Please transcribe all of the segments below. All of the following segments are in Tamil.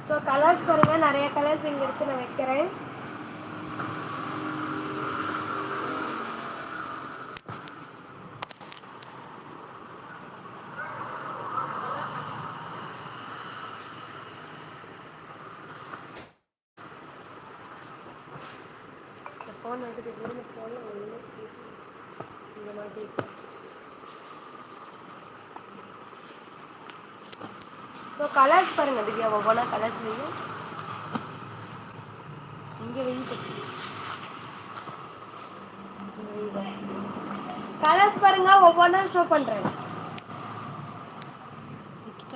ஸோ கலர்ஸ் பாருங்கள், நிறைய கலர்ஸ் இங்கே இருக்குது, நான் வைக்கிறேன். ஃபோன் வந்துட்டு இந்த மாதிரி ஸோ கலர்ஸ் பாருங்கள் திவ்யா, ஒவ்வொன்றா கலர்ஸ்லையும் இங்கே வெயிட் கலர்ஸ் பாருங்க, ஒவ்வொன்றா ஷோ பண்ணுறேன்.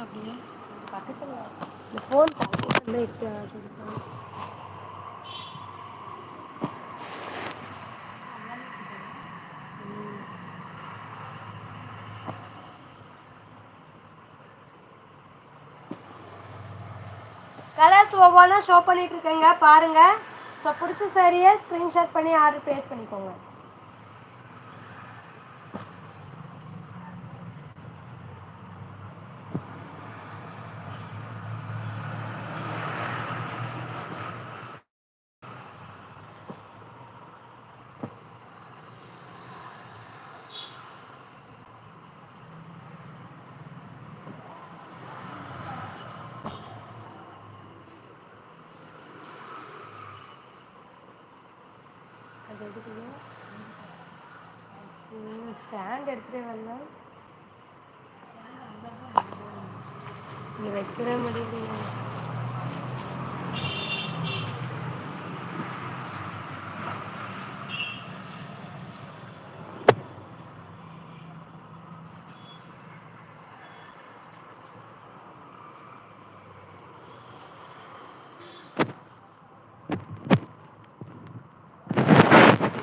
அப்படியே பக்கத்தில் இந்த ஃபோன் கலர்ஸ் ஒவ்வொன்றா ஷோ பண்ணிட்டு இருக்கேங்க, பாருங்க. ஸோ பிடிச்ச சாரியை ஸ்க்ரீன்ஷாட் பண்ணி ஆர்டர் ப்ளேஸ் பண்ணிக்கோங்க. ஸ்டாண்ட் எடுத்துகிட்டே வரலாம், இங்கே வைக்கிற முடியல.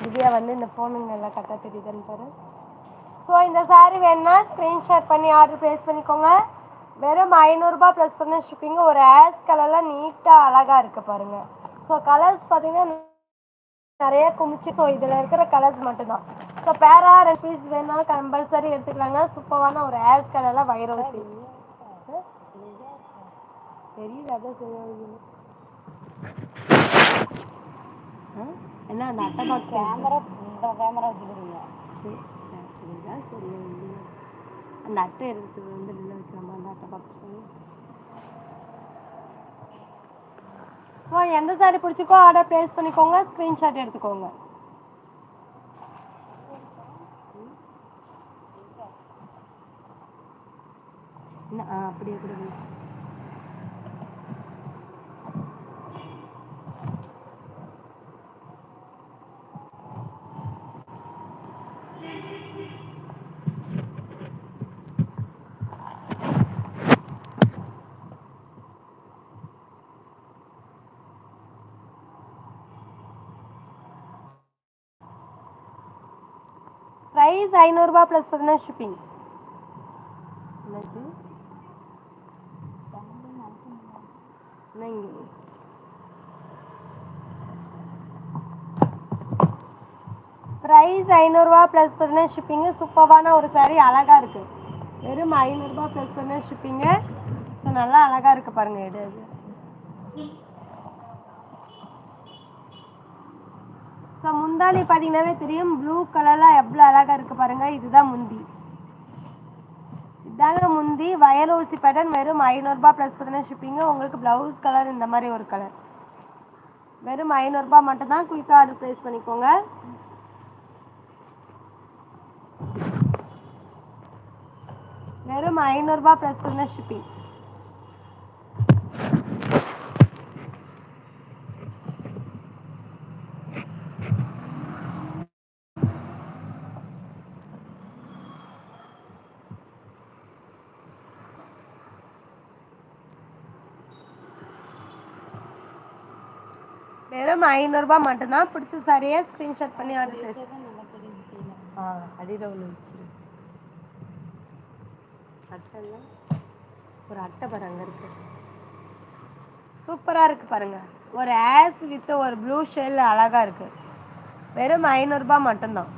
திவ்யா வந்து இந்த ஃபோனுங்க நல்லா கரெக்டாக தெரியுதுன்னு பாரு. ஸோ இந்த சாரீ வேணுன்னா ஸ்க்ரீன்ஷாட் பண்ணி ஆர்டர் ப்ளேஸ் பண்ணிக்கோங்க. வெறும் 500 ப்ளஸ் பண்ண ஷிப்பிங்கு. ஒரு ஆஷ் கலரில் நீட்டாக அழகாக இருக்குது பாருங்கள். ஸோ கலர்ஸ் பார்த்தீங்கன்னா நிறைய குமிச்சு. ஸோ இதில் இருக்கிற கலர்ஸ் மட்டும்தான். ஸோ பேரா 2 பீஸ் வேணாலும் கம்பல்சரி எடுத்துக்கலாங்க. சூப்பரான ஒரு ஆஷ் கலரில் வைரோசி தெரியல. அதான் தெரியாது என்ன அந்த அட்டை பாக்ஸ் கேமரா வச்சுக்கிறீங்க. இதுதான் சரி, அந்த அட்டை எடுத்து வந்து உள்ள வைக்கலாமா அந்த அட்டை பாக்ஸ். ஸோ எந்த சாரி பிடிச்சிக்கோ ஆர்டர் ப்ளேஸ் பண்ணிக்கோங்க, ஸ்க்ரீன்ஷாட் எடுத்துக்கோங்க. அப்படியே கொடுங்க. ப்ரைஸ் 500 ப்ளஸ் பார்த்தீங்கன்னா ஷிப்பிங். ப்ரைஸ் 500 ப்ளஸ் பார்த்தீங்கன்னா ஷிப்பிங்கு. சூப்பரான ஒரு சாரி, அழகாக இருக்குது. வெறும் 500 ப்ளஸ் பார்த்தீங்கன்னா ஷிப்பிங்கு. ஸோ நல்லா அழகாக இருக்குது பாருங்கள். எடு அது. ஸோ முந்தானி பார்த்தீங்கன்னாவே தெரியும், ப்ளூ கலரில் எவ்வளோ அழகாக இருக்குது பாருங்கள். இதுதான் முந்தி, இதாங்க முந்தி. வயலூசி பேட்டர்ன். வெறும் 500 ப்ளஸ் பார்த்தீங்கன்னா ஷிப்பிங்கு. உங்களுக்கு ப்ளவுஸ் கலர் இந்த மாதிரி ஒரு கலர். வெறும் 500 மட்டும்தான். குயிக்காக ஆர்டர் ப்ளேஸ் பண்ணிக்கோங்க. வெறும் 500 ப்ளஸ் பார்த்தீங்கன்னா ஷிப்பிங். வெறும் 500 மட்டும்தான். பிடிச்ச சாரியை ஸ்க்ரீன்ஷாட் பண்ணி ஆர்டர் ப்ளேஸ். அடியில் ஒன்று வச்சிரு. அட்டைலாம் ஒரு அட்டை பாரு அங்கே இருக்கு. சூப்பராக இருக்குது பாருங்கள். ஒரு ஆஸ் வித் ஒரு ப்ளூ ஷேல் அழகாக இருக்குது. வெறும் 500 மட்டும்தான்.